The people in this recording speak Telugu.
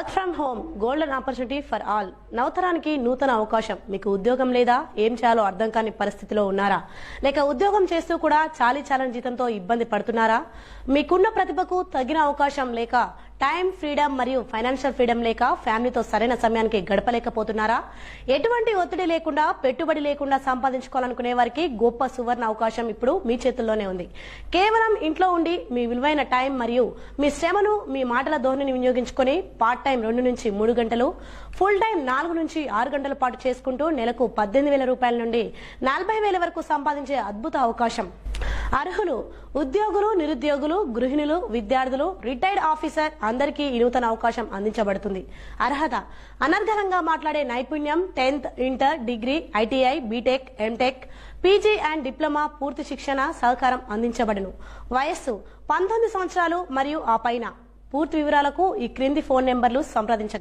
Work from home golden opportunity for all. నవతరానికి నూతన అవకాశం. మీకు ఉద్యోగం లేదా, ఏం చేయాలో అర్థం కాని పరిస్థితిలో ఉన్నారా? లేక ఉద్యోగం చేస్తూ కూడా చాలని జీతంతో ఇబ్బంది పడుతున్నారా? మీకున్న ప్రతిభకు తగిన అవకాశం లేక, టైం ఫ్రీడమ్ మరియు ఫైనాన్షియల్ ఫ్రీడమ్ లేక ఫ్యామిలీతో సరైన సమయానికి గడపలేకపోతున్నారా? ఎటువంటి ఒత్తిడి లేకుండా, పెట్టుబడి లేకుండా సంపాదించుకోవాలనుకునే వారికి గొప్ప సువర్ణ అవకాశం ఇప్పుడు మీ చేతుల్లోనే ఉంది. కేవలం ఇంట్లో ఉండి మీ విలువైన టైం మరియు మీ శ్రమను, మీ మాటల ధోరణిని వినియోగించుకొని పార్ట్ టైం 2 నుంచి 3 గంటలు, ఫుల్ టైం 4 నుంచి 6 గంటల పాటు చేసుకుంటూ నెలకు 18,000 రూపాయల నుండి 40,000 వరకు సంపాదించే అద్భుత అవకాశం. అర్హులు ఉద్యోగులు, నిరుద్యోగులు, గృహిణులు, విద్యార్థులు, రిటైర్డ్ ఆఫీసర్ అందరికీ ఈ నూతన అవకాశం అందించబడుతుంది. అర్హత: అనర్గళంగా మాట్లాడే నైపుణ్యం, 10th, inter, degree, ITI, BTech, MTech, PG and diploma పూర్తి శిక్షణ సహకారం అందించబడును. వయస్సు 19 సంవత్సరాలు మరియు ఆ పైన. పూర్తి వివరాలకు ఈ క్రింది ఫోన్ నెంబర్లు సంప్రదించగలరు.